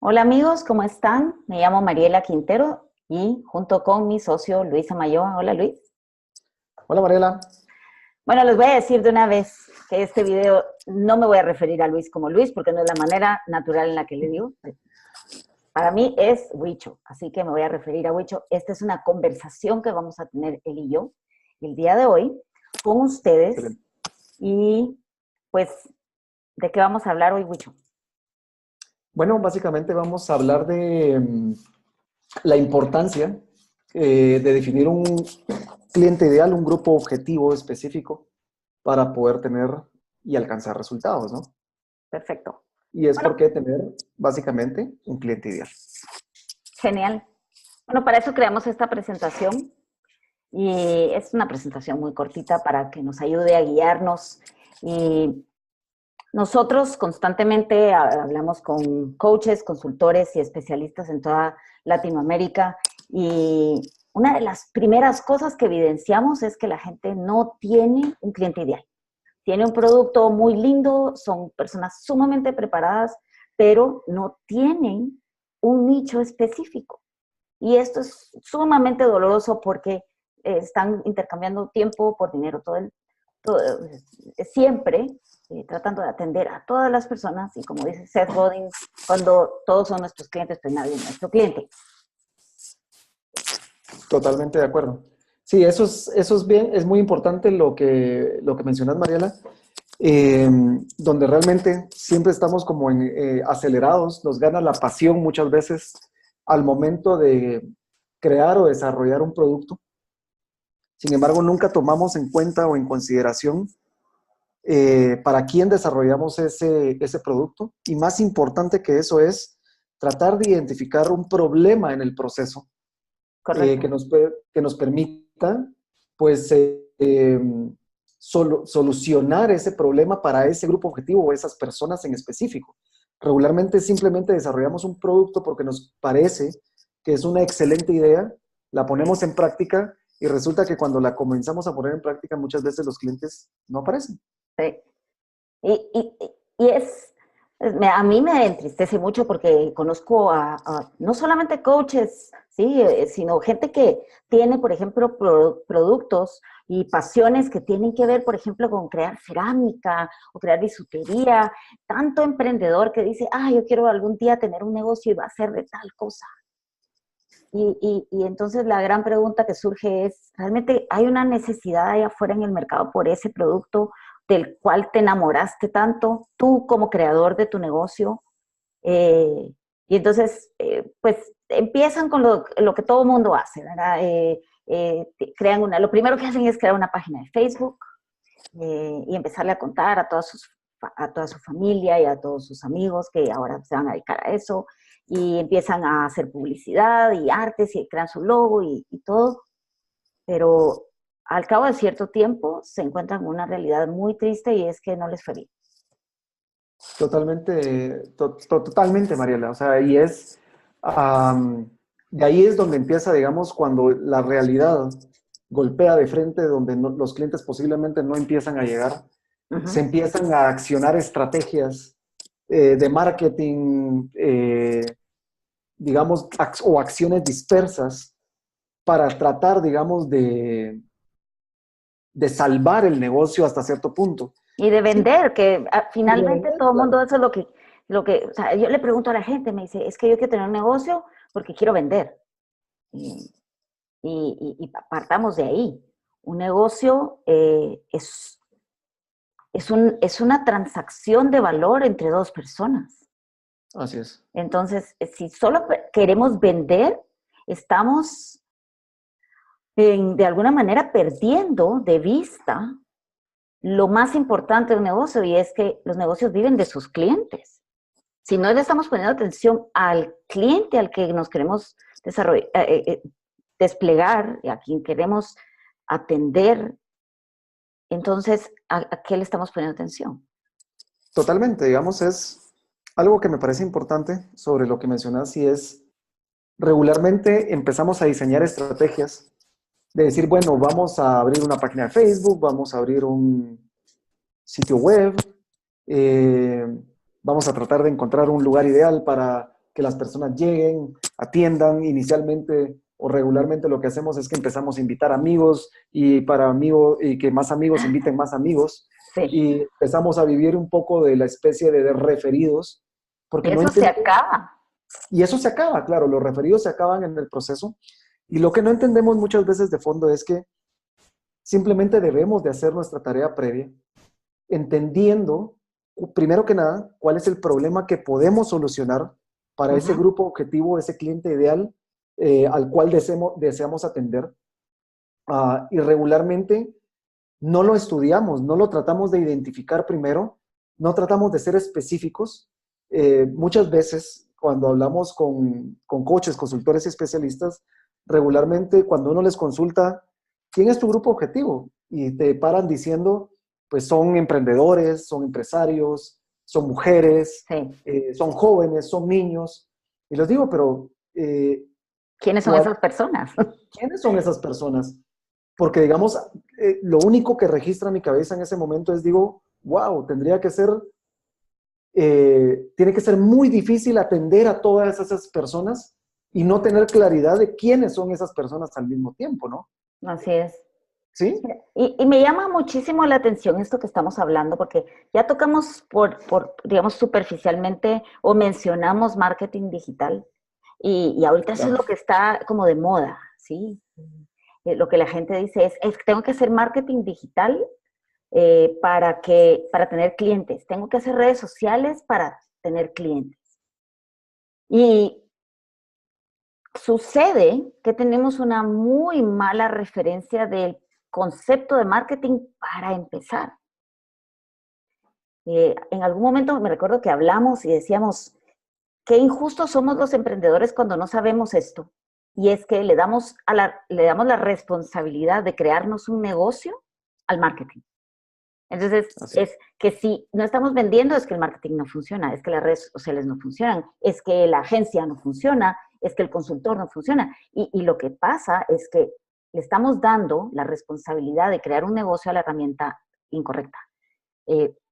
Hola amigos, ¿cómo están? Me llamo Mariela Quintero y junto con mi socio Luis Amayoa. Hola Luis. Hola Mariela. Bueno, les voy a decir de una vez que este video no me voy a referir a Luis como Luis porque no es la manera natural en la que le digo. Para mí es Huicho, así que me voy a referir a Huicho. Esta es una conversación que vamos a tener él y yo el día de hoy con ustedes. Excelente. Y pues, ¿de qué vamos a hablar hoy, Huicho? Bueno, básicamente vamos a hablar de la importancia de definir un cliente ideal, un grupo objetivo específico para poder tener y alcanzar resultados, ¿no? Perfecto. Y es Bueno, por qué tener básicamente un cliente ideal. genial. Bueno, para eso creamos esta presentación. Y es una presentación muy cortita para que nos ayude a guiarnos. Y nosotros constantemente hablamos con coaches, consultores y especialistas en toda Latinoamérica. Y una de las primeras cosas que evidenciamos es que la gente no tiene un cliente ideal. Tiene un producto muy lindo, son personas sumamente preparadas, pero no tienen un nicho específico. Y esto es sumamente doloroso porque están intercambiando tiempo por dinero siempre, tratando de atender a todas las personas. Y como dice Seth Godin, cuando todos son nuestros clientes, pues nadie es nuestro cliente. Totalmente de acuerdo. Sí, eso es bien, es muy importante lo que mencionas, Mariela, donde realmente siempre estamos como acelerados, nos gana la pasión muchas veces al momento de crear o desarrollar un producto. Sin embargo, nunca tomamos en cuenta o en consideración para quién desarrollamos ese producto. Y más importante que eso es tratar de identificar un problema en el proceso Correcto. que nos permita, pues, solucionar ese problema para ese grupo objetivo o esas personas en específico. Regularmente simplemente desarrollamos un producto porque nos parece que es una excelente idea, la ponemos en práctica y resulta que cuando la comenzamos a poner en práctica muchas veces los clientes no aparecen. Sí. Y a mí me entristece mucho porque conozco no solamente coaches, ¿sí? Sino gente que tiene, por ejemplo, productos y pasiones que tienen que ver, por ejemplo, con crear cerámica o crear bisutería. Tanto emprendedor que dice, yo quiero algún día tener un negocio y va a ser de tal cosa. Y entonces la gran pregunta que surge es, ¿realmente hay una necesidad allá afuera en el mercado por ese producto del cual te enamoraste tanto, tú como creador de tu negocio? Y entonces, pues empiezan con lo que todo mundo hace, ¿verdad? Lo primero que hacen es crear una página de Facebook y empezarle a contar a toda su familia y a todos sus amigos que ahora se van a dedicar a eso, y empiezan a hacer publicidad y artes y crean su logo y todo, pero al cabo de cierto tiempo se encuentran con una realidad muy triste y es que no les fue bien. Totalmente, Mariela. O sea, am, y ahí es donde empieza, digamos, cuando la realidad golpea de frente, donde los clientes posiblemente no empiezan a llegar, se Ujú. empiezan a accionar estrategias de marketing, digamos, o acciones dispersas para tratar, digamos, de salvar el negocio hasta cierto punto. Y de Sí, vender, que y de finalmente vender, todo el mundo claro. eso es o sea, yo le pregunto a la gente, me dice, es que yo quiero tener un negocio porque quiero vender. Y, y partamos de ahí. Un negocio es una transacción de valor entre dos personas. Así es. Entonces, si solo queremos vender, estamos de alguna manera perdiendo de vista lo más importante de un negocio, y es que los negocios viven de sus clientes. Si no le estamos poniendo atención al cliente al que nos queremos desplegar y a quien queremos atender, entonces, ¿a qué le estamos poniendo atención? Totalmente, digamos, es algo que me parece importante sobre lo que mencionas y es regularmente empezamos a diseñar estrategias de decir, bueno, vamos a abrir una página de Facebook, vamos a abrir un sitio web, eh, vamos a tratar de encontrar un lugar ideal para que las personas lleguen, atiendan inicialmente o regularmente. Lo que hacemos es que empezamos a invitar amigos y para amigos y que más amigos inviten más amigos Sí. y empezamos a vivir un poco de la especie de referidos Y porque no eso se entendemos. acaba. Y eso se acaba, claro, los referidos se acaban en el proceso. Y lo que no entendemos muchas veces de fondo es que simplemente debemos de hacer nuestra tarea previa, entendiendo, primero que nada, cuál es el problema que podemos solucionar para ese Ujú. grupo objetivo, ese cliente ideal al cual deseamos atender. Y regularmente no lo estudiamos, no lo tratamos de identificar primero, no tratamos de ser específicos. Muchas veces cuando hablamos con coaches, consultores y especialistas, regularmente cuando uno les consulta, ¿quién es tu grupo objetivo? Y te paran diciendo, pues son emprendedores, son empresarios, son mujeres, Sí. son jóvenes, son niños. Y les digo, pero ¿Quiénes son esas personas? ¿quiénes son esas personas? Porque, digamos, lo único que registra mi cabeza en ese momento es, digo, wow, tiene que ser muy difícil atender a todas esas personas y no tener claridad de quiénes son esas personas al mismo tiempo, ¿no? Así es. ¿Sí? Y me llama muchísimo la atención esto que estamos hablando, porque ya tocamos digamos, superficialmente o mencionamos marketing digital, y ahorita eso es Claro. lo que está como de moda, ¿sí? Lo que la gente dice es que tengo que hacer marketing digital para tener clientes, tengo que hacer redes sociales para tener clientes. Y sucede que tenemos una muy mala referencia del concepto de marketing para empezar. En algún momento me recuerdo que hablamos y decíamos, qué injustos somos los emprendedores cuando no sabemos esto. Y es que le damos la responsabilidad de crearnos un negocio al marketing. Entonces, Así es. es que si no estamos vendiendo, es que el marketing no funciona, es que las redes sociales no funcionan, es que la agencia no funciona, es que el consultor no funciona. Y lo que pasa es que le estamos dando la responsabilidad de crear un negocio a la herramienta incorrecta.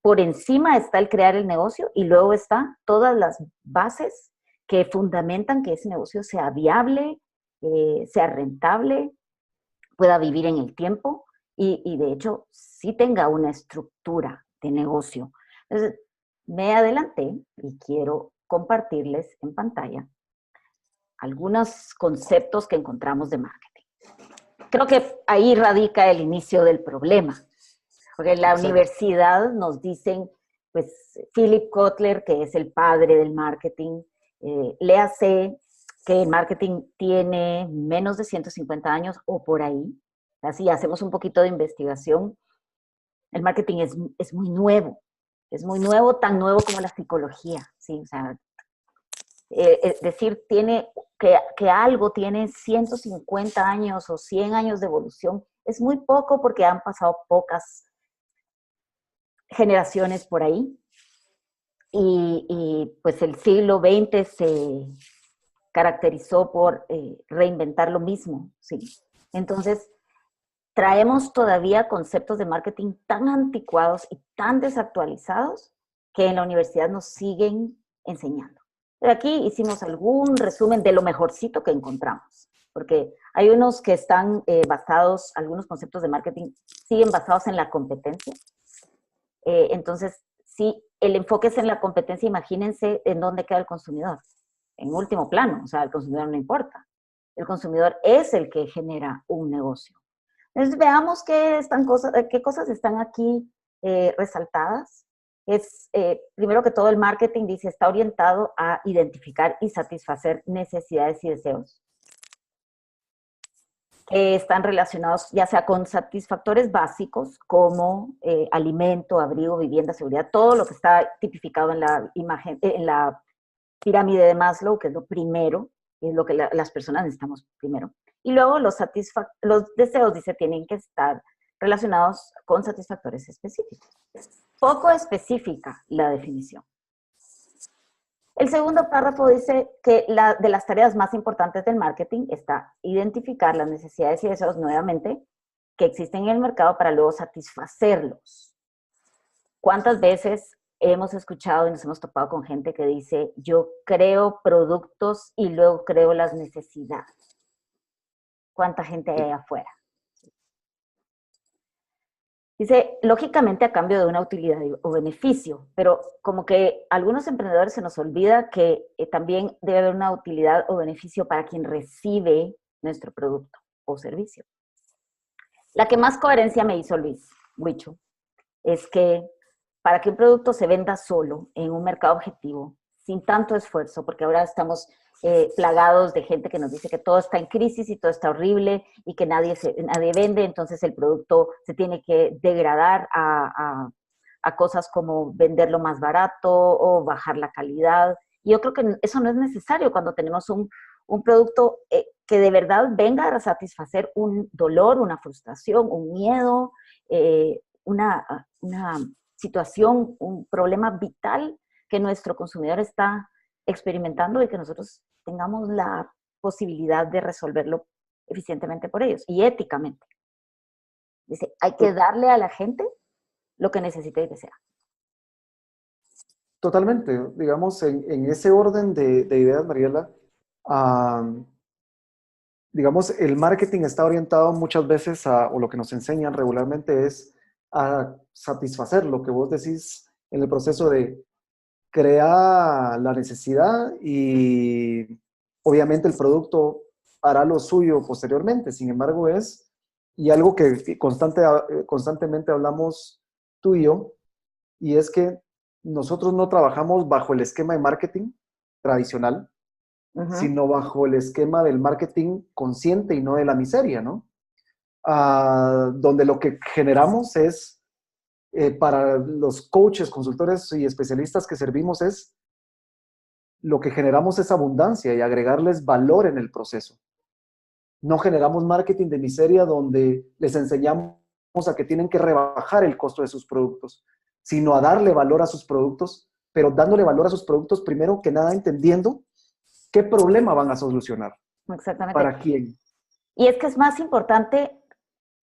Por encima está el crear el negocio y luego está todas las bases que fundamentan que ese negocio sea viable, sea rentable, pueda vivir en el tiempo y de hecho sí tenga una estructura de negocio. Entonces, me adelanté y quiero compartirles en pantalla algunos conceptos que encontramos de marketing. Creo que ahí radica el inicio del problema, porque en la Exacto. universidad nos dicen, pues, Philip Kotler, que es el padre del marketing, léase que el marketing tiene menos de 150 años o por ahí. Así hacemos un poquito de investigación. El marketing es muy nuevo, tan nuevo como la psicología, ¿sí? O sea, es decir, que algo tiene 150 años o 100 años de evolución, es muy poco porque han pasado pocas generaciones por ahí. Pues el siglo XX se caracterizó por reinventar lo mismo, ¿sí? Entonces, traemos todavía conceptos de marketing tan anticuados y tan desactualizados que en la universidad nos siguen enseñando. Pero aquí hicimos algún resumen de lo mejorcito que encontramos, porque hay unos que están basados, algunos conceptos de marketing siguen basados en la competencia. Entonces, si el enfoque es en la competencia, imagínense en dónde queda el consumidor. En último plano, o sea, el consumidor no importa. El consumidor es el que genera un negocio. Entonces, veamos qué cosas están aquí resaltadas. Primero que todo, el marketing dice está orientado a identificar y satisfacer necesidades y deseos que están relacionados ya sea con satisfactores básicos como alimento, abrigo, vivienda, seguridad, todo lo que está tipificado en la imagen, en la pirámide de Maslow, que es lo primero, es lo que las personas necesitamos primero. Y luego los deseos, dice, tienen que estar relacionados con satisfactores específicos. Poco específica la definición. El segundo párrafo dice que de las tareas más importantes del marketing está identificar las necesidades y deseos nuevamente que existen en el mercado para luego satisfacerlos. ¿Cuántas veces hemos escuchado y nos hemos topado con gente que dice, yo creo productos y luego creo las necesidades. ¿Cuánta gente hay afuera? Dice, lógicamente a cambio de una utilidad o beneficio, pero como que a algunos emprendedores se nos olvida que también debe haber una utilidad o beneficio para quien recibe nuestro producto o servicio. La que más coherencia me hizo Luis Huicho es que para que un producto se venda solo en un mercado objetivo, sin tanto esfuerzo, porque ahora estamos plagados de gente que nos dice que todo está en crisis y todo está horrible y que nadie vende, entonces el producto se tiene que degradar a cosas como venderlo más barato o bajar la calidad. Y yo creo que eso no es necesario cuando tenemos un producto que de verdad venga a satisfacer un dolor, una frustración, un miedo, una situación, un problema vital que nuestro consumidor está experimentando y que nosotros tengamos la posibilidad de resolverlo eficientemente por ellos y éticamente. Dice, hay que darle a la gente lo que necesita y desea. Totalmente. Digamos, en ese orden de ideas, Mariela, digamos, el marketing está orientado muchas veces o lo que nos enseñan regularmente es a satisfacer lo que vos decís en el proceso de crear la necesidad y obviamente el producto hará lo suyo posteriormente. Sin embargo, y algo que constantemente hablamos tú y yo, y es que nosotros no trabajamos bajo el esquema de marketing tradicional, sino bajo el esquema del marketing consciente y no de la miseria, ¿no? Donde lo que generamos es, para los coaches, consultores y especialistas que servimos lo que generamos es abundancia y agregarles valor en el proceso. No generamos marketing de miseria donde les enseñamos a que tienen que rebajar el costo de sus productos, sino a darle valor a sus productos, pero dándole valor a sus productos primero que nada entendiendo qué problema van a solucionar. Exactamente. ¿Para quién? Y es que es más importante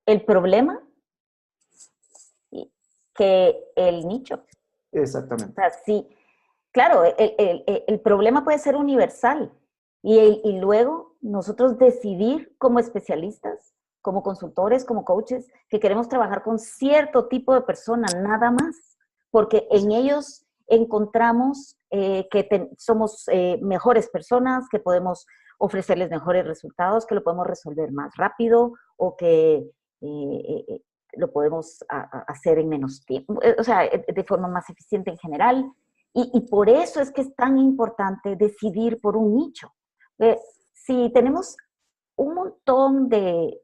el problema que el nicho. Exactamente. O sea, sí, claro, el problema puede ser universal y luego nosotros decidir como especialistas, como consultores, como coaches, que queremos trabajar con cierto tipo de persona, nada más, porque en ellos encontramos que somos mejores personas, que podemos ofrecerles mejores resultados, que lo podemos resolver más rápido o que lo podemos hacer en menos tiempo, o sea, de forma más eficiente en general. Y por eso es que es tan importante decidir por un nicho. Si tenemos un montón de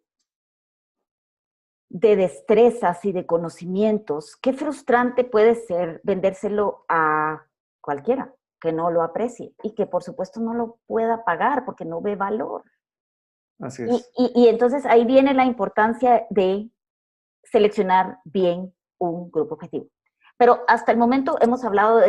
destrezas y de conocimientos, qué frustrante puede ser vendérselo a cualquiera que no lo aprecie y que por supuesto no lo pueda pagar porque no ve valor. Así es. Y entonces ahí viene la importancia de seleccionar bien un grupo objetivo. Pero hasta el momento hemos hablado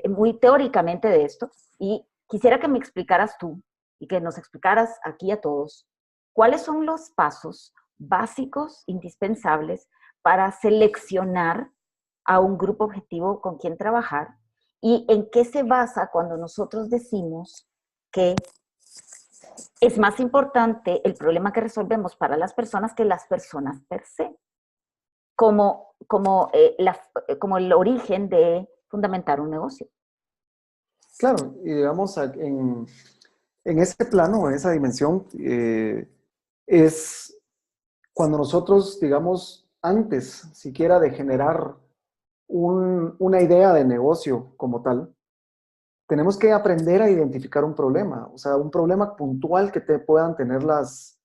muy teóricamente de esto y quisiera que me explicaras tú y que nos explicaras aquí a todos cuáles son los pasos básicos, indispensables para seleccionar a un grupo objetivo con quien trabajar y en qué se basa cuando nosotros decimos que es más importante el problema que resolvemos para las personas que las personas per se, como el origen de fundamentar un negocio. Claro, y digamos, en ese plano, en esa dimensión, es cuando nosotros, digamos, antes siquiera de generar una idea de negocio como tal, tenemos que aprender a identificar un problema, o sea, un problema puntual que te puedan tener las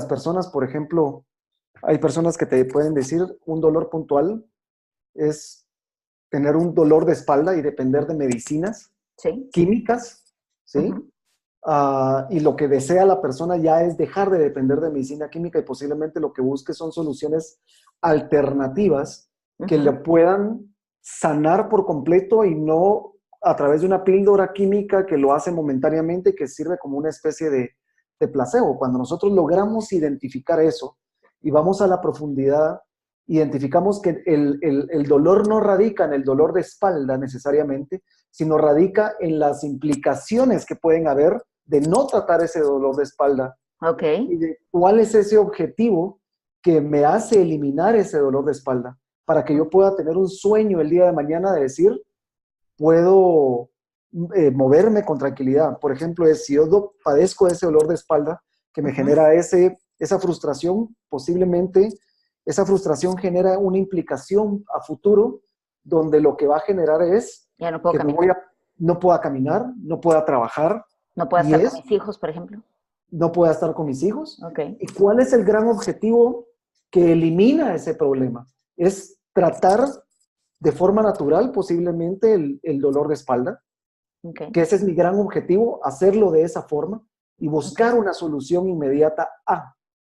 personas. Por ejemplo, hay personas que te pueden decir un dolor puntual es tener un dolor de espalda y depender de medicinas ¿Sí? químicas, ¿sí? Y lo que desea la persona ya es dejar de depender de medicina química y posiblemente lo que busque son soluciones alternativas que le puedan sanar por completo y no a través de una píldora química que lo hace momentáneamente y que sirve como una especie de placebo. Cuando nosotros logramos identificar eso y vamos a la profundidad identificamos que el dolor no radica en el dolor de espalda necesariamente, sino radica en las implicaciones que pueden haber de no tratar ese dolor de espalda. Ok. Y de cuál es ese objetivo que me hace eliminar ese dolor de espalda, para que yo pueda tener un sueño el día de mañana de decir, puedo moverme con tranquilidad. Por ejemplo, si yo padezco ese dolor de espalda que me genera esa frustración, posiblemente esa frustración genera una implicación a futuro donde lo que va a generar es Ya no puedo que caminar. no pueda caminar, no pueda trabajar No puedo y estar con mis hijos, por ejemplo. no pueda estar con mis hijos. Ok. ¿Y cuál es el gran objetivo que elimina ese problema? Es tratar de forma natural posiblemente el dolor de espalda, Ok. que ese es mi gran objetivo, hacerlo de esa forma y buscar una solución inmediata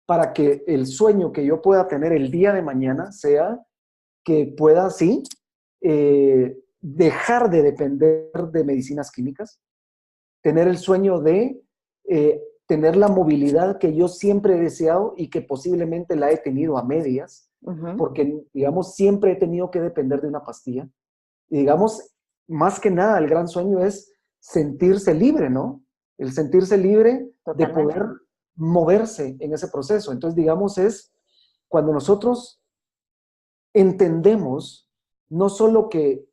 para que el sueño que yo pueda tener el día de mañana sea que pueda, sí, dejar de depender de medicinas químicas, tener el sueño de tener la movilidad que yo siempre he deseado y que posiblemente la he tenido a medias, porque, digamos, siempre he tenido que depender de una pastilla. Y, digamos, más que nada, el gran sueño es sentirse libre, ¿no? El sentirse libre de Totalmente. poder moverse en ese proceso. Entonces, digamos, es cuando nosotros entendemos no solo que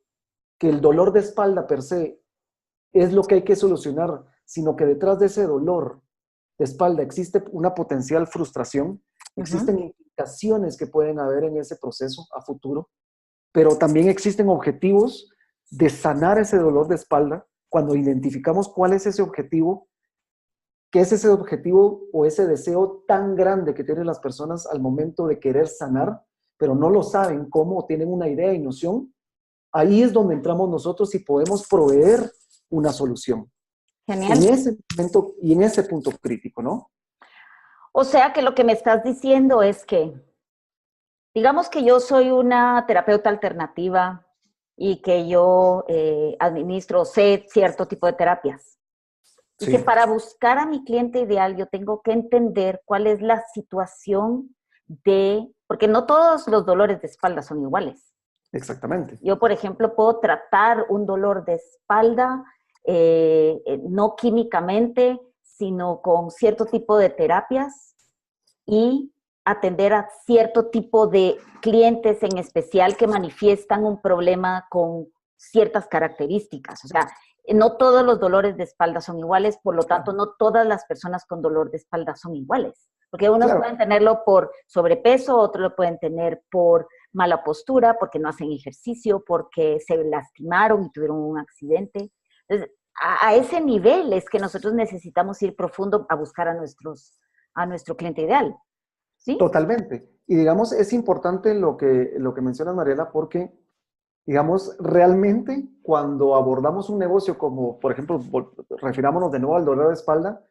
el dolor de espalda per se es lo que hay que solucionar, sino que detrás de ese dolor de espalda existe una potencial frustración, existen implicaciones que pueden haber en ese proceso a futuro, pero también existen objetivos de sanar ese dolor de espalda. Cuando identificamos cuál es ese objetivo, qué es ese objetivo o ese deseo tan grande que tienen las personas al momento de querer sanar, pero no lo saben cómo, o tienen una idea y noción, ahí es donde entramos nosotros y podemos proveer una solución. En Genial. ese momento y en ese punto crítico, ¿no? O sea que lo que me estás diciendo es que, digamos que yo soy una terapeuta alternativa y que yo administro, sé cierto tipo de terapias. Y que Sí, para buscar a mi cliente ideal yo tengo que entender cuál es la situación porque no todos los dolores de espalda son iguales. exactamente. Yo, por ejemplo, puedo tratar un dolor de espalda no químicamente, sino con cierto tipo de terapias y atender a cierto tipo de clientes en especial que manifiestan un problema con ciertas características. O sea, no todos los dolores de espalda son iguales, por lo tanto, Claro, no todas las personas con dolor de espalda son iguales. Porque unos claro. pueden tenerlo por sobrepeso, otros lo pueden tener por mala postura, porque no hacen ejercicio, porque se lastimaron y tuvieron un accidente. Entonces, a ese nivel es que nosotros necesitamos ir profundo a buscar a nuestro cliente ideal. ¿Sí? Totalmente. Y digamos, es importante lo que mencionas, Mariela, porque, digamos, realmente cuando abordamos un negocio como, por ejemplo, refirámonos de nuevo al dolor de espalda,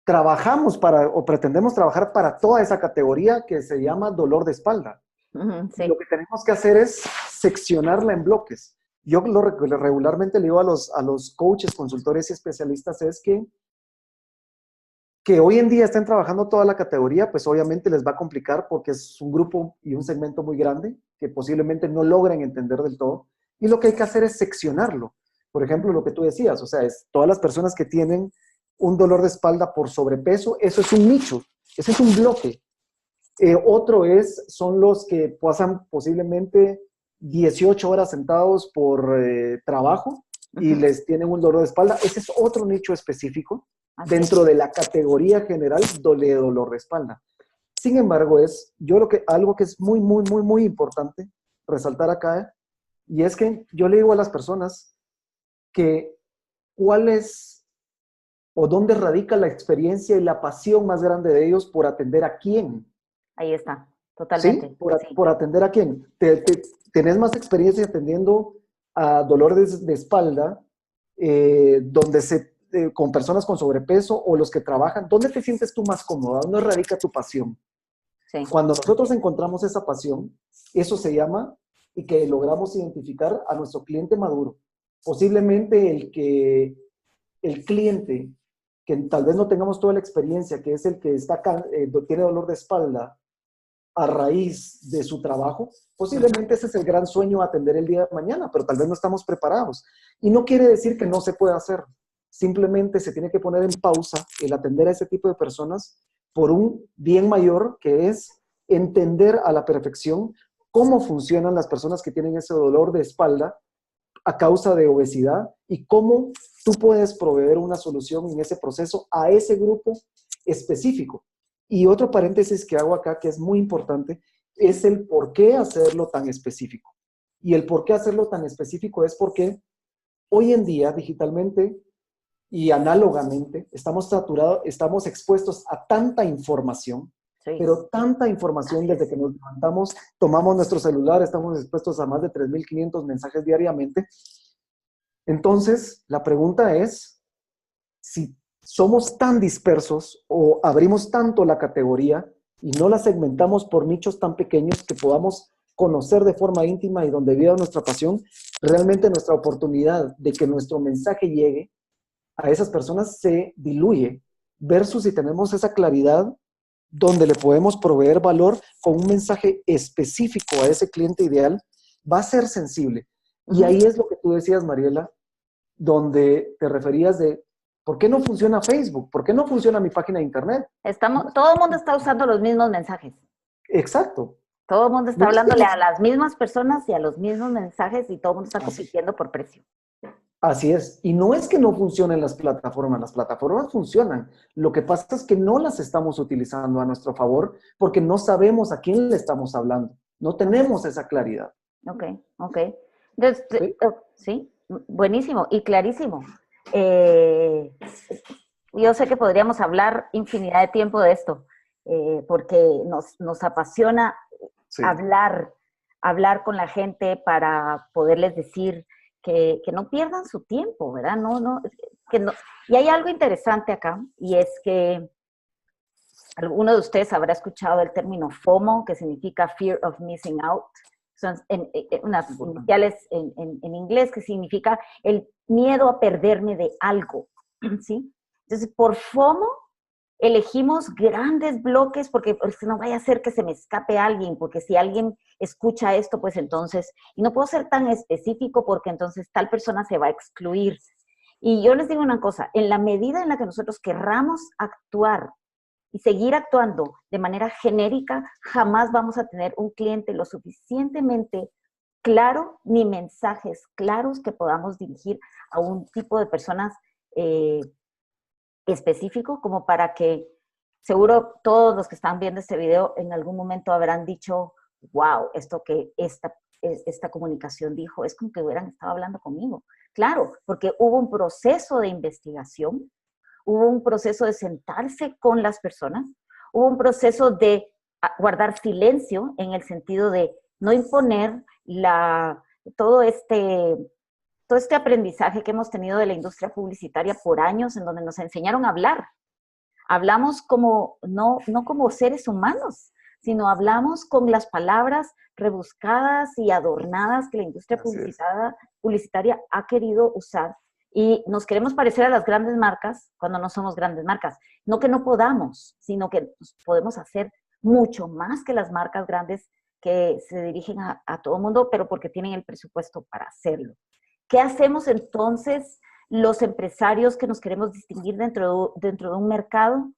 trabajamos o pretendemos trabajar para toda esa categoría que se llama dolor de espalda. Y Sí. lo que tenemos que hacer es seccionarla en bloques. Yo regularmente le digo a los coaches, consultores y especialistas es que hoy en día estén trabajando toda la categoría, pues obviamente les va a complicar porque es un grupo y un segmento muy grande que posiblemente no logren entender del todo. Y lo que hay que hacer es seccionarlo. Por ejemplo, lo que tú decías, o sea, es todas las personas que tienen un dolor de espalda por sobrepeso, eso es un nicho, ese es un bloque. Otro son los que pasan posiblemente 18 horas sentados por trabajo y les tienen un dolor de espalda. Ese es otro nicho específico Así es. dentro de la categoría general de dolor de espalda. Sin embargo, algo que es muy, muy, muy, muy importante resaltar acá, y es que yo le digo a las personas que cuál es o dónde radica la experiencia y la pasión más grande de ellos por atender a quién. Ahí está, ¿Sí? totalmente. Sí. Por atender a quién. Tenés más experiencia atendiendo a dolores de espalda, con personas con sobrepeso o los que trabajan. ¿Dónde te sientes tú más cómoda? ¿Dónde radica tu pasión? Sí. Cuando nosotros encontramos esa pasión, eso se llama y que logramos identificar a nuestro cliente maduro. Posiblemente el cliente que tal vez no tengamos toda la experiencia, que es el que tiene dolor de espalda, a raíz de su trabajo, posiblemente ese es el gran sueño a atender el día de mañana, pero tal vez no estamos preparados. Y no quiere decir que no se pueda hacer. Simplemente se tiene que poner en pausa el atender a ese tipo de personas por un bien mayor, que es entender a la perfección cómo funcionan las personas que tienen ese dolor de espalda a causa de obesidad y cómo tú puedes proveer una solución en ese proceso a ese grupo específico. Y otro paréntesis que hago acá, que es muy importante, es el por qué hacerlo tan específico. Y el por qué hacerlo tan específico es porque hoy en día, digitalmente y análogamente, estamos saturados, estamos expuestos a tanta información, Sí. pero tanta información desde que nos levantamos, tomamos nuestro celular, estamos expuestos a más de 3.500 mensajes diariamente. Entonces, la pregunta es, si somos tan dispersos o abrimos tanto la categoría y no la segmentamos por nichos tan pequeños que podamos conocer de forma íntima y donde viva nuestra pasión, realmente nuestra oportunidad de que nuestro mensaje llegue a esas personas se diluye, versus si tenemos esa claridad donde le podemos proveer valor con un mensaje específico a ese cliente ideal, va a ser sensible. Y ahí es lo que tú decías, Mariela, donde te referías de, ¿por qué no funciona Facebook? ¿Por qué no funciona mi página de internet? Todo el mundo está usando los mismos mensajes. Exacto. Todo el mundo está No es que hablándole no- a las mismas personas y a los mismos mensajes y todo el mundo está compitiendo por precio. Así es. Y no es que no funcionen las plataformas funcionan. Lo que pasa es que no las estamos utilizando a nuestro favor porque no sabemos a quién le estamos hablando. No tenemos esa claridad. Ok, ok. Entonces, ¿Sí? sí, buenísimo y clarísimo. Yo sé que podríamos hablar infinidad de tiempo de esto, porque nos apasiona Sí. hablar con la gente para poderles decir que no pierdan su tiempo, ¿verdad? Que no. Y hay algo interesante acá, y es que alguno de ustedes habrá escuchado el término FOMO, que significa Fear of Missing Out. Son unas iniciales en inglés que significa el miedo a perderme de algo, ¿sí? Entonces, por FOMO elegimos grandes bloques porque no vaya a ser que se me escape alguien, porque si alguien escucha esto, pues entonces, y no puedo ser tan específico porque entonces tal persona se va a excluir. Y yo les digo una cosa, en la medida en la que nosotros querramos actuar y seguir actuando de manera genérica, jamás vamos a tener un cliente lo suficientemente claro ni mensajes claros que podamos dirigir a un tipo de personas específico como para que seguro todos los que están viendo este video en algún momento habrán dicho, wow, esto que esta comunicación dijo, es como que hubieran estado hablando conmigo. Claro, porque hubo un proceso de investigación, hubo un proceso de sentarse con las personas, hubo un proceso de guardar silencio en el sentido de no imponer todo este aprendizaje que hemos tenido de la industria publicitaria por años, en donde nos enseñaron a hablar. Hablamos no como seres humanos, sino hablamos con las palabras rebuscadas y adornadas que la industria publicitaria ha querido usar. Y nos queremos parecer a las grandes marcas cuando no somos grandes marcas. No que no podamos, sino que podemos hacer mucho más que las marcas grandes que se dirigen a todo el mundo, pero porque tienen el presupuesto para hacerlo. ¿Qué hacemos entonces los empresarios que nos queremos distinguir dentro de un mercado?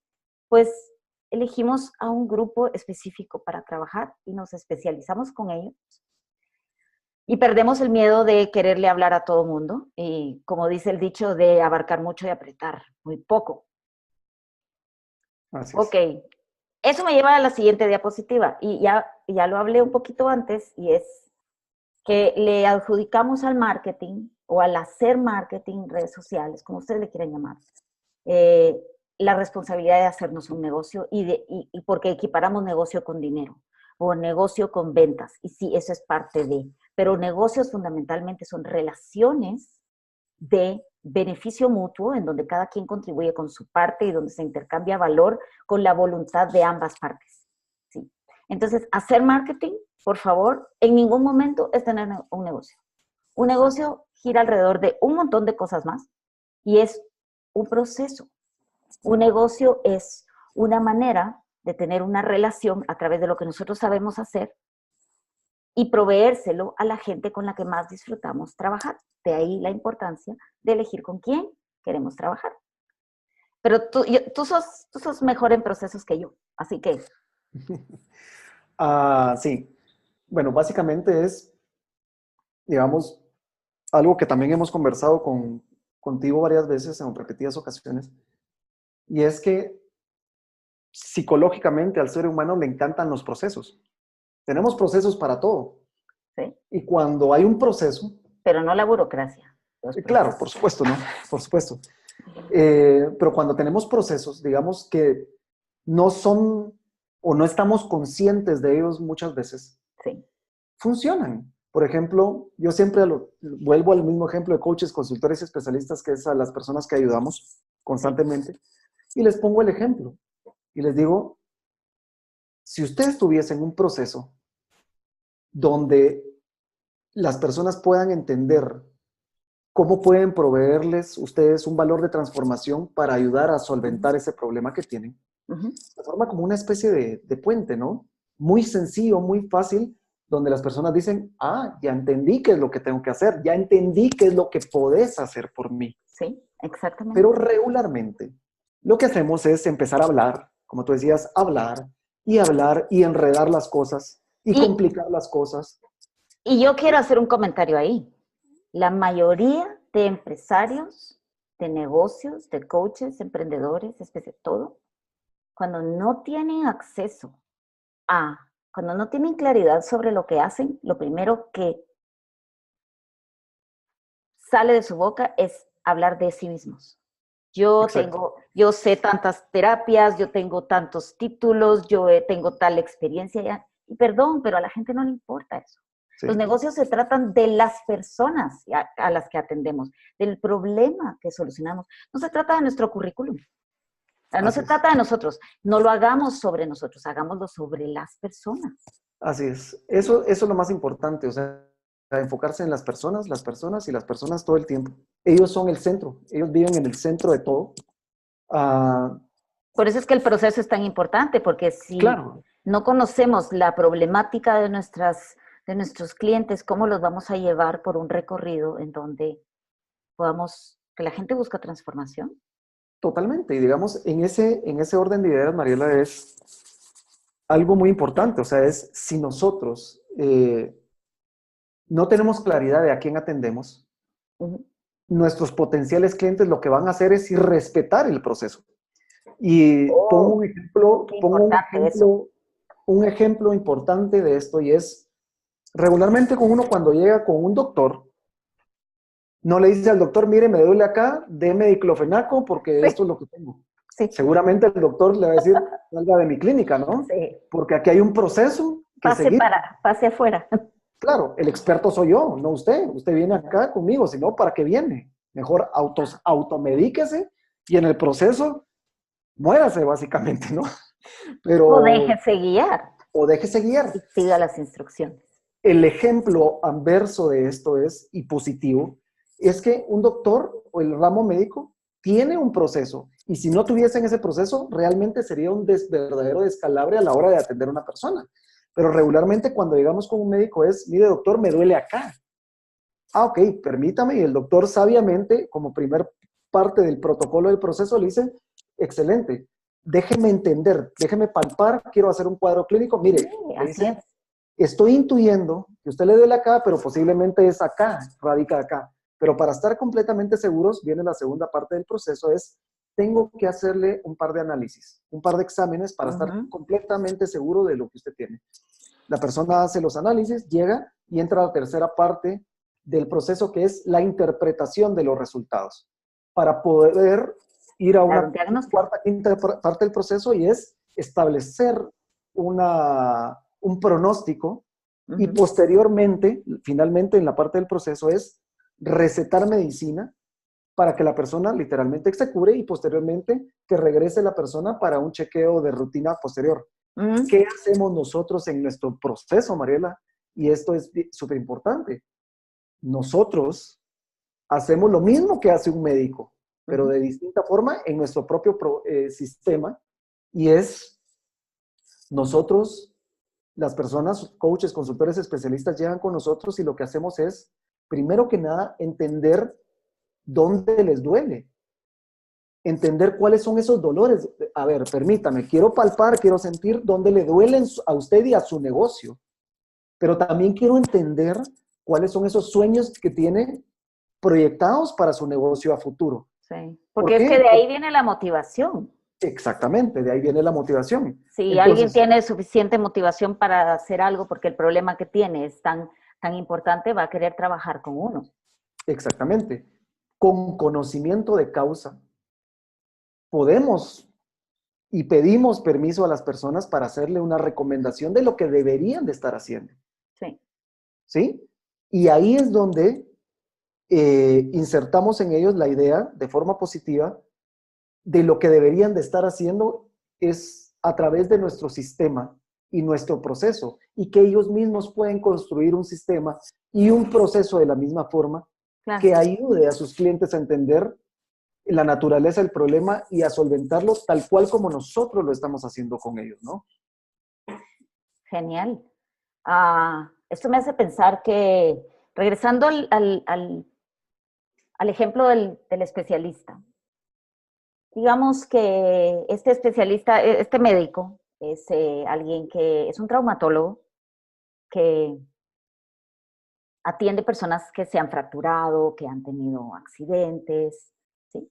Pues elegimos a un grupo específico para trabajar y nos especializamos con ellos. Y perdemos el miedo de quererle hablar a todo mundo y, como dice el dicho, de abarcar mucho y apretar muy poco. Así es. Ok, eso me lleva a la siguiente diapositiva y ya lo hablé un poquito antes y es que le adjudicamos al marketing o al hacer marketing, redes sociales, como ustedes le quieran llamar, la responsabilidad de hacernos un negocio y porque equiparamos negocio con dinero o negocio con ventas. Y sí, eso es parte de, pero negocios fundamentalmente son relaciones de beneficio mutuo en donde cada quien contribuye con su parte y donde se intercambia valor con la voluntad de ambas partes. ¿Sí? Entonces, hacer marketing, por favor, en ningún momento es tener un negocio. Un negocio gira alrededor de un montón de cosas más y es un proceso. Un negocio es una manera de tener una relación a través de lo que nosotros sabemos hacer y proveérselo a la gente con la que más disfrutamos trabajar. De ahí la importancia de elegir con quién queremos trabajar. Pero tú sos mejor en procesos que yo, así que... Sí, bueno, básicamente es, digamos, algo que también hemos conversado contigo varias veces en repetidas ocasiones, y es que psicológicamente al ser humano le encantan los procesos. Tenemos procesos para todo. ¿sí? Y cuando hay un proceso... Pero no la burocracia. Claro, por supuesto, ¿no? Por supuesto. Pero cuando tenemos procesos, digamos que no son o no estamos conscientes de ellos muchas veces, sí. funcionan. Por ejemplo, yo siempre vuelvo al mismo ejemplo de coaches, consultores y especialistas, que es a las personas que ayudamos constantemente, y les pongo el ejemplo. Y les digo, si ustedes tuviesen un proceso donde las personas puedan entender cómo pueden proveerles ustedes un valor de transformación para ayudar a solventar ese problema que tienen, se forma como una especie de puente, ¿no? Muy sencillo, muy fácil, donde las personas dicen, ya entendí qué es lo que tengo que hacer, ya entendí qué es lo que podés hacer por mí. Sí, exactamente. Pero regularmente lo que hacemos es empezar a hablar, como tú decías, hablar y enredar las cosas y complicar las cosas. Y yo quiero hacer un comentario ahí. La mayoría de empresarios, de negocios, de coaches, emprendedores, todo, cuando no tienen acceso cuando no tienen claridad sobre lo que hacen, lo primero que sale de su boca es hablar de sí mismos. Yo sé tantas terapias, yo tengo tantos títulos, yo tengo tal experiencia ya. Y perdón, pero a la gente no le importa eso. Sí. Los negocios se tratan de las personas a las que atendemos, del problema que solucionamos. No se trata de nuestro currículum. No se trata de nosotros. No lo hagamos sobre nosotros, hagámoslo sobre las personas. Así es. Eso es lo más importante, o sea, enfocarse en las personas y las personas todo el tiempo. Ellos son el centro, ellos viven en el centro de todo. Por eso es que el proceso es tan importante, porque si no conocemos la problemática de nuestros clientes, ¿cómo los vamos a llevar por un recorrido en donde que la gente busca transformación? Totalmente, y digamos, en ese orden de ideas, Mariela, es algo muy importante, o sea, es si nosotros no tenemos claridad de a quién atendemos, nuestros potenciales clientes lo que van a hacer es irrespetar el proceso. Y pongo un ejemplo importante de esto, y es, regularmente con uno cuando llega con un doctor, no le dice al doctor, mire, me duele acá, deme diclofenaco porque esto es lo que tengo. Sí. Seguramente el doctor le va a decir, salga de mi clínica, ¿no? Sí. Porque aquí hay un proceso que seguir. Pase afuera. Claro, el experto soy yo, no usted. Usted viene acá conmigo, si no, ¿para qué viene? Mejor automedíquese y en el proceso muérase, básicamente, ¿no? Pero, o déjese guiar. O déjese guiar. Y siga las instrucciones. El ejemplo anverso de esto y positivo, es que un doctor o el ramo médico tiene un proceso, y si no tuviesen ese proceso, realmente sería un verdadero descalabre a la hora de atender a una persona. Pero regularmente cuando llegamos con un médico es, mire doctor, me duele acá. Ok, permítame, y el doctor sabiamente, como primer parte del protocolo del proceso, le dice, excelente, déjeme entender, déjeme palpar, quiero hacer un cuadro clínico, mire, sí, le dice, estoy intuyendo que usted le duele acá, pero posiblemente es acá, radica acá. Pero para estar completamente seguros, viene la segunda parte del proceso, tengo que hacerle un par de análisis, un par de exámenes para estar completamente seguro de lo que usted tiene. La persona hace los análisis, llega y entra a la tercera parte del proceso, que es la interpretación de los resultados, para poder ir a una cuarta, quinta parte del proceso, y es establecer un pronóstico, y posteriormente, finalmente en la parte del proceso, es recetar medicina para que la persona literalmente se cure, y posteriormente que regrese la persona para un chequeo de rutina posterior. ¿Qué hacemos nosotros en nuestro proceso, Mariela? Y esto es súper importante. Nosotros hacemos lo mismo que hace un médico, pero de distinta forma en nuestro propio sistema, y es nosotros, las personas, coaches, consultores, especialistas, llegan con nosotros y lo que hacemos es, primero que nada, entender dónde les duele. Entender cuáles son esos dolores. A ver, permítame, quiero palpar, quiero sentir dónde le duelen a usted y a su negocio. Pero también quiero entender cuáles son esos sueños que tiene proyectados para su negocio a futuro. Sí, ¿Por porque es que qué? de ahí viene la motivación. Exactamente, de ahí viene la motivación. Si alguien Entonces, tiene suficiente motivación para hacer algo porque el problema que tiene es tan importante, va a querer trabajar con uno. exactamente. Con conocimiento de causa, podemos y pedimos permiso a las personas para hacerle una recomendación de lo que deberían de estar haciendo. Sí. ¿Sí? Y ahí es donde insertamos en ellos la idea de forma positiva de lo que deberían de estar haciendo es a través de nuestro sistema y nuestro proceso, y que ellos mismos pueden construir un sistema y un proceso de la misma forma Claro. que ayude a sus clientes a entender la naturaleza del problema y a solventarlo tal cual como nosotros lo estamos haciendo con ellos, ¿no? Genial. Esto me hace pensar que, regresando al ejemplo del especialista, digamos que este especialista, este médico, es alguien que es un traumatólogo que atiende personas que se han fracturado, que han tenido accidentes, ¿sí?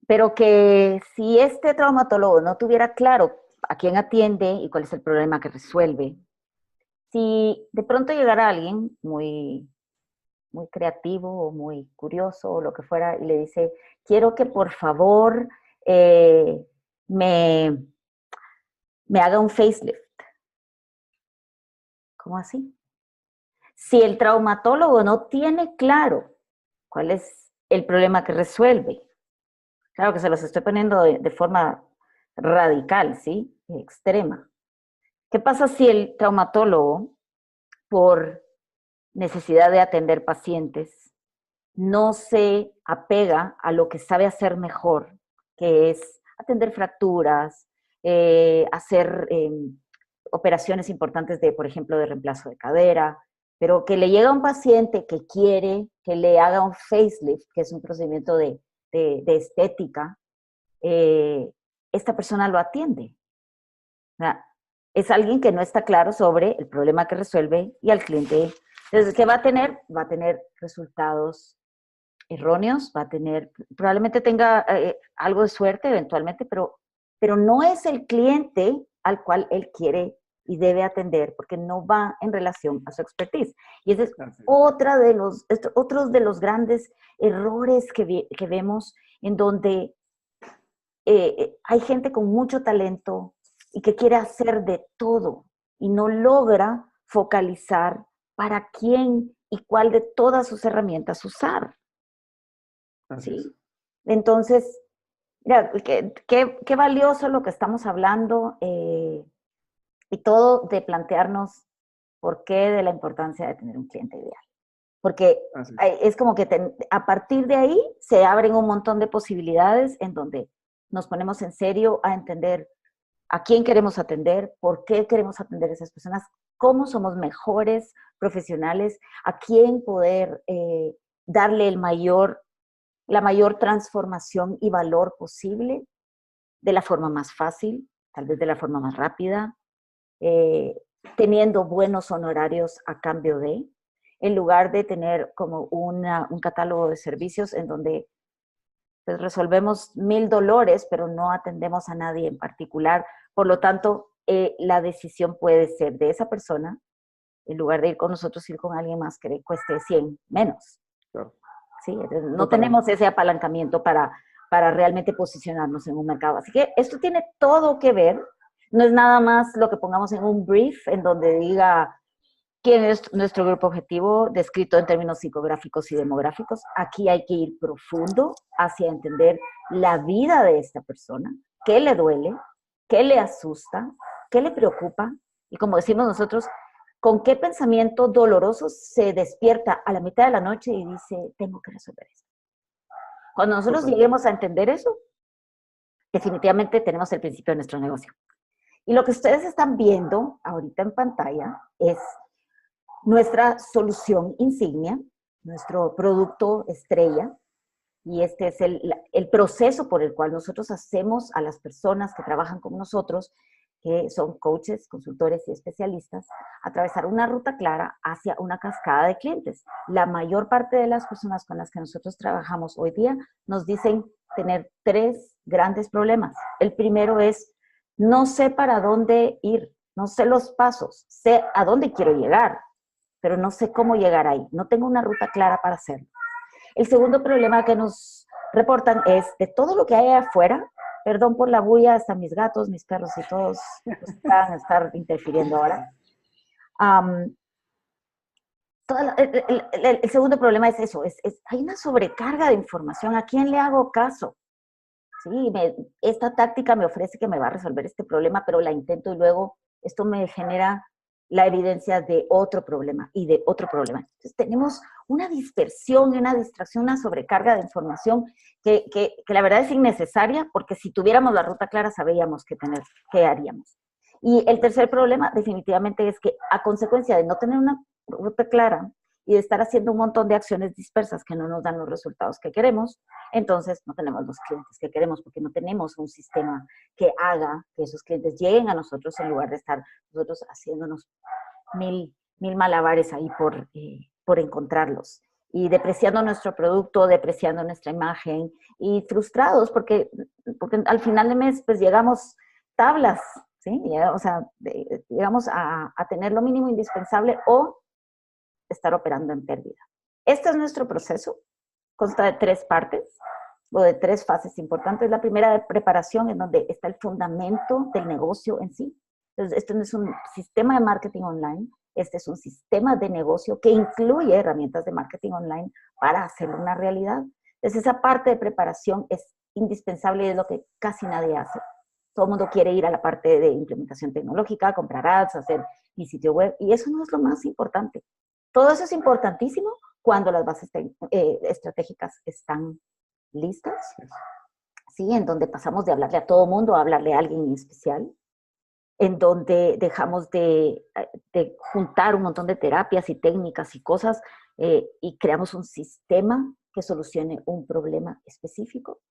Pero que si este traumatólogo no tuviera claro a quién atiende y cuál es el problema que resuelve, si de pronto llegara alguien muy creativo o muy curioso o lo que fuera y le dice, quiero que por favor me, me haga un facelift. ¿Cómo así? Si el traumatólogo no tiene claro cuál es el problema que resuelve, claro que se los estoy poniendo de forma radical, ¿sí? Extrema. ¿Qué pasa si el traumatólogo, por necesidad de atender pacientes, no se apega a lo que sabe hacer mejor, que es atender fracturas, hacer operaciones importantes de, por ejemplo, de reemplazo de cadera, pero que le llega a un paciente que quiere que le haga un facelift, que es un procedimiento de estética, esta persona lo atiende. O sea, es alguien que no está claro sobre el problema que resuelve y al cliente. Entonces, ¿qué va a tener? Va a tener resultados erróneos, va a tener, probablemente tenga algo de suerte eventualmente, pero no es el cliente al cual él quiere y debe atender, porque no va en relación a su expertise. Y ese es otro de los grandes errores que vemos en donde hay gente con mucho talento y que quiere hacer de todo y no logra focalizar para quién y cuál de todas sus herramientas usar. ¿Sí? Entonces, mira, qué valioso lo que estamos hablando y todo de plantearnos por qué de la importancia de tener un cliente ideal. Porque es como que a partir de ahí se abren un montón de posibilidades en donde nos ponemos en serio a entender a quién queremos atender, por qué queremos atender a esas personas, cómo somos mejores profesionales, a quién poder darle la mayor transformación y valor posible de la forma más fácil, tal vez de la forma más rápida, teniendo buenos honorarios a cambio de, en lugar de tener como un catálogo de servicios en donde pues, resolvemos 1000 dolores, pero no atendemos a nadie en particular. Por lo tanto, la decisión puede ser de esa persona, en lugar de ir con nosotros, ir con alguien más que le cueste 100 menos. Claro. ¿Sí? No tenemos ese apalancamiento para realmente posicionarnos en un mercado. Así que esto tiene todo que ver. No es nada más lo que pongamos en un brief en donde diga quién es nuestro grupo objetivo, descrito en términos psicográficos y demográficos. Aquí hay que ir profundo hacia entender la vida de esta persona, qué le duele, qué le asusta, qué le preocupa, y como decimos nosotros, con qué pensamiento doloroso se despierta a la mitad de la noche y dice, tengo que resolver esto. Cuando nosotros lleguemos a entender eso, definitivamente tenemos el principio de nuestro negocio. Y lo que ustedes están viendo ahorita en pantalla es nuestra solución insignia, nuestro producto estrella, y este es el proceso por el cual nosotros hacemos a las personas que trabajan con nosotros, que son coaches, consultores y especialistas, atravesar una ruta clara hacia una cascada de clientes. La mayor parte de las personas con las que nosotros trabajamos hoy día nos dicen tener 3 grandes problemas. El primero es, no sé para dónde ir, no sé los pasos, sé a dónde quiero llegar, pero no sé cómo llegar ahí, no tengo una ruta clara para hacerlo. El segundo problema que nos reportan es de todo lo que hay afuera, perdón por la bulla, hasta mis gatos, mis perros y todos van a estar interfiriendo ahora. El segundo problema es eso, hay una sobrecarga de información, ¿a quién le hago caso? Sí, esta táctica me ofrece que me va a resolver este problema, pero la intento y luego esto me genera la evidencia de otro problema y de otro problema. Entonces tenemos una dispersión y una distracción, una sobrecarga de información que la verdad es innecesaria, porque si tuviéramos la ruta clara sabríamos qué haríamos. Y el tercer problema definitivamente es que a consecuencia de no tener una ruta clara y de estar haciendo un montón de acciones dispersas que no nos dan los resultados que queremos, entonces no tenemos los clientes que queremos porque no tenemos un sistema que haga que esos clientes lleguen a nosotros en lugar de estar nosotros haciéndonos mil malabares ahí por encontrarlos. Y depreciando nuestro producto, depreciando nuestra imagen y frustrados porque al final de mes pues llegamos tablas, ¿sí? O sea, llegamos a tener lo mínimo indispensable o estar operando en pérdida. Este es nuestro proceso, consta de 3 partes o de 3 fases importantes. La primera de preparación, en donde está el fundamento del negocio en sí. Entonces, esto no es un sistema de marketing online, este es un sistema de negocio que incluye herramientas de marketing online para hacerlo una realidad. Entonces, esa parte de preparación es indispensable y es lo que casi nadie hace. Todo el mundo quiere ir a la parte de implementación tecnológica, comprar ads, hacer mi sitio web, y eso no es lo más importante. Todo eso es importantísimo cuando las bases estratégicas están listas, ¿sí? En donde pasamos de hablarle a todo mundo a hablarle a alguien en especial, en donde dejamos de juntar un montón de terapias y técnicas y cosas y creamos un sistema que solucione un problema específico,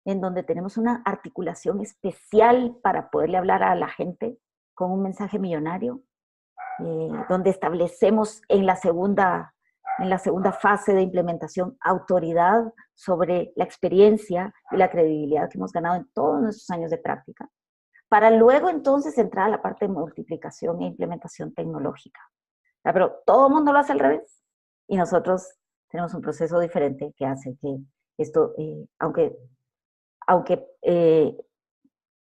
en donde tenemos una articulación especial para poderle hablar a la gente con un mensaje millonario, donde establecemos en la segunda fase de implementación autoridad sobre la experiencia y la credibilidad que hemos ganado en todos nuestros años de práctica, para luego entonces entrar a la parte de multiplicación e implementación tecnológica. Pero todo el mundo lo hace al revés y nosotros tenemos un proceso diferente que hace que esto, aunque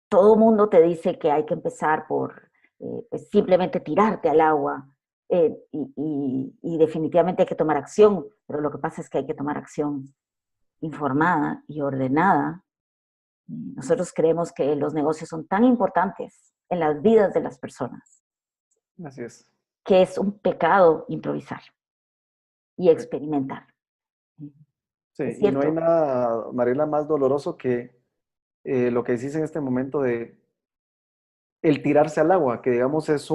todo el mundo te dice que hay que empezar por pues simplemente tirarte al agua y definitivamente hay que tomar acción, pero lo que pasa es que hay que tomar acción informada y ordenada. Nosotros creemos que los negocios son tan importantes en las vidas de las personas. Así es. Que es un pecado improvisar y experimentar. Sí, y no hay nada, Mariela, más doloroso que lo que decís en este momento de el tirarse al agua, que digamos es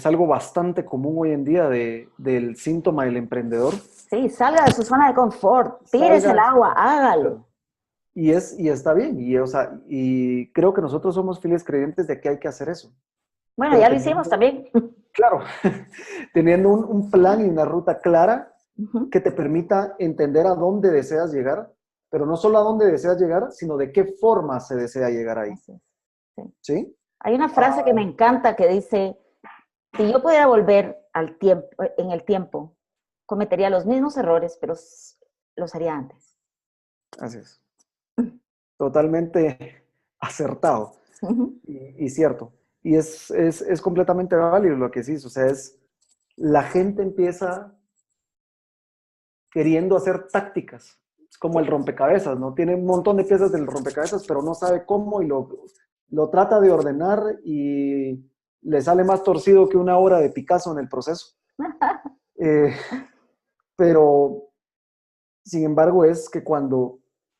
algo bastante común hoy en día del síntoma del emprendedor. Sí, salga de su zona de confort, tírese al agua, hágalo. Y está bien, o sea, y creo que nosotros somos fieles creyentes de que hay que hacer eso. Bueno, ya lo hicimos también. Claro, teniendo un plan y una ruta clara que te permita entender a dónde deseas llegar, pero no solo a dónde deseas llegar, sino de qué forma se desea llegar ahí. Sí. ¿Sí? Hay una frase que me encanta que dice, si yo pudiera volver al tiempo, en el tiempo, cometería los mismos errores, pero los haría antes. Así es. Totalmente acertado y cierto. Y es completamente válido lo que decís. O sea, la gente empieza queriendo hacer tácticas. Es como el rompecabezas, ¿no? Tiene un montón de piezas del rompecabezas, pero no sabe cómo y lo trata de ordenar y le sale más torcido que una obra de Picasso en el proceso. Pero, sin embargo, es que cuando,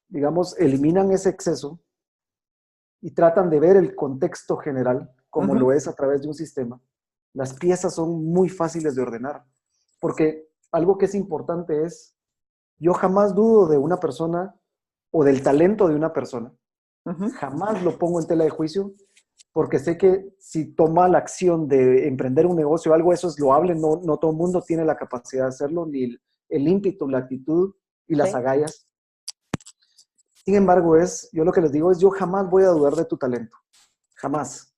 digamos, eliminan ese exceso y tratan de ver el contexto general, como Ujú. lo es a través de un sistema, las piezas son muy fáciles de ordenar. Porque algo que es importante es, yo jamás dudo de una persona o del talento de una persona. Ujú. Jamás lo pongo en tela de juicio, porque sé que si toma la acción de emprender un negocio o algo, eso es loable, no todo el mundo tiene la capacidad de hacerlo, ni el ímpetu, la actitud y las Sí. agallas. Sin embargo, yo lo que les digo es, yo jamás voy a dudar de tu talento, jamás.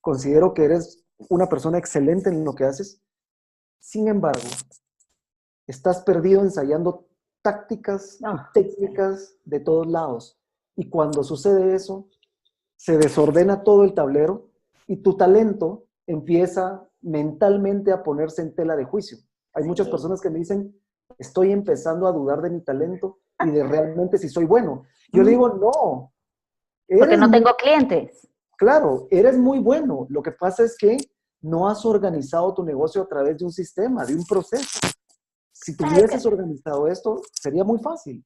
Considero que eres una persona excelente en lo que haces. Sin embargo, estás perdido ensayando tácticas y No, sí. técnicas de todos lados. Y cuando sucede eso, se desordena todo el tablero y tu talento empieza mentalmente a ponerse en tela de juicio. Hay muchas Sí. personas que me dicen, estoy empezando a dudar de mi talento y de realmente si soy bueno. Yo Ujú. digo, no, Porque eres no muy, tengo clientes. claro, eres muy bueno. Lo que pasa es que no has organizado tu negocio a través de un sistema, de un proceso. Si Es tuvieses que organizado esto, sería muy fácil.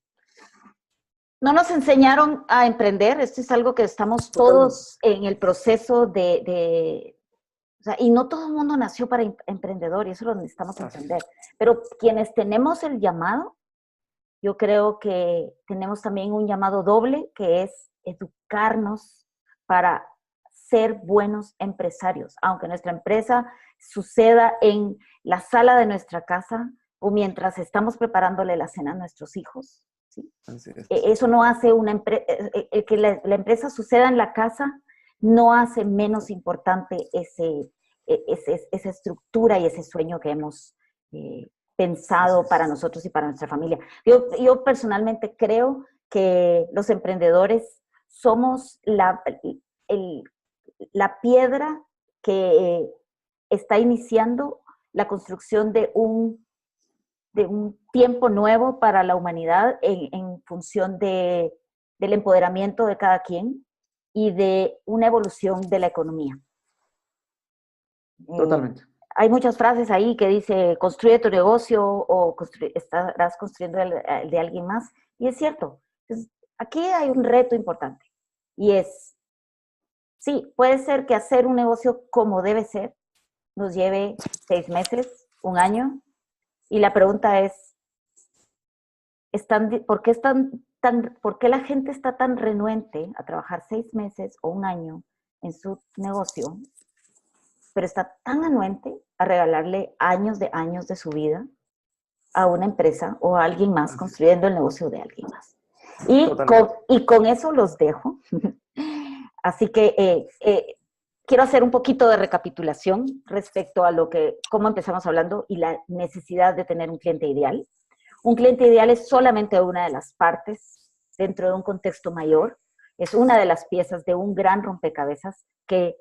no nos enseñaron a emprender. Esto es algo que estamos Totalmente. todos en el proceso o sea, y no todo el mundo nació para emprendedor y eso lo necesitamos Así entender. es. Pero quienes tenemos el llamado, yo creo que tenemos también un llamado doble, que es educarnos para ser buenos empresarios, aunque nuestra empresa suceda en la sala de nuestra casa o mientras estamos preparándole la cena a nuestros hijos, ¿sí? Así es. Eso no hace una que la empresa suceda en la casa no hace menos importante esa estructura y ese sueño que hemos Así pensado para es. nosotros y para nuestra familia. Yo personalmente creo que los emprendedores somos el, la piedra que está iniciando la construcción de un tiempo nuevo para la humanidad en función del empoderamiento de cada quien y de una evolución de la economía. Eh, Totalmente. Hay muchas frases ahí que dice, construye tu negocio o estarás construyendo el de alguien más. Y es cierto. Entonces, aquí hay un reto importante. Y es, sí, puede ser que hacer un negocio como debe ser nos lleve 6 meses, un año. Y la pregunta es, ¿por qué la gente está tan renuente a trabajar 6 meses o un año en su negocio, pero está tan anuente a regalarle años de su vida a una empresa o a alguien más Así es. construyendo el negocio de alguien más? Totalmente. Y con eso los dejo. Así que quiero hacer un poquito de recapitulación respecto a cómo empezamos hablando y la necesidad de tener un cliente ideal. Un cliente ideal es solamente una de las partes dentro de un contexto mayor, es una de las piezas de un gran rompecabezas que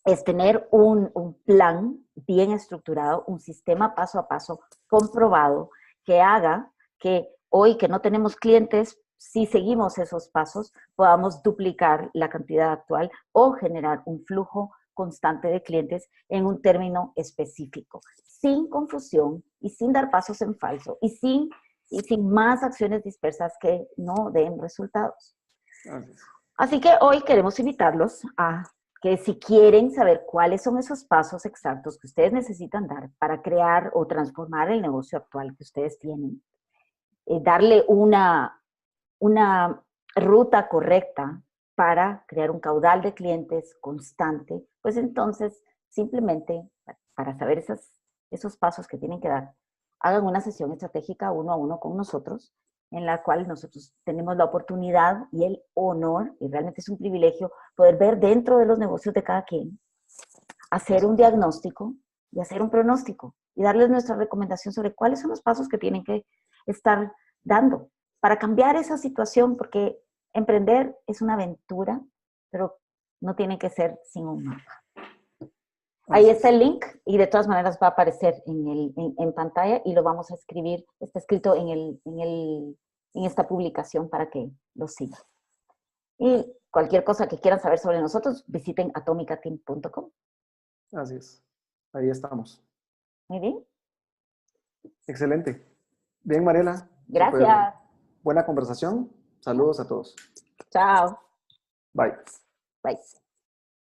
es tener un plan bien estructurado, un sistema paso a paso comprobado que haga que hoy que no tenemos clientes, si seguimos esos pasos, podamos duplicar la cantidad actual o generar un flujo constante de clientes en un término específico, sin confusión y sin dar pasos en falso y sin más acciones dispersas que no den resultados. Así es. Así que hoy queremos invitarlos a que si quieren saber cuáles son esos pasos exactos que ustedes necesitan dar para crear o transformar el negocio actual que ustedes tienen, darle una ruta correcta para crear un caudal de clientes constante, pues entonces simplemente para saber esos pasos que tienen que dar, hagan una sesión estratégica uno a uno con nosotros, en la cual nosotros tenemos la oportunidad y el honor, y realmente es un privilegio, poder ver dentro de los negocios de cada quien, hacer un diagnóstico y hacer un pronóstico y darles nuestra recomendación sobre cuáles son los pasos que tienen que estar dando para cambiar esa situación, porque emprender es una aventura, pero no tiene que ser sin un mapa. Ahí Así está es. el link y de todas maneras va a aparecer en pantalla y lo vamos a escribir, está escrito en esta publicación para que lo sigan. Y cualquier cosa que quieran saber sobre nosotros, visiten atomicateam.com. Así es. Ahí estamos. Muy bien. Excelente. Bien, Mariela. Súper Gracias. buena conversación. Saludos a todos. Chao. Bye. Bye.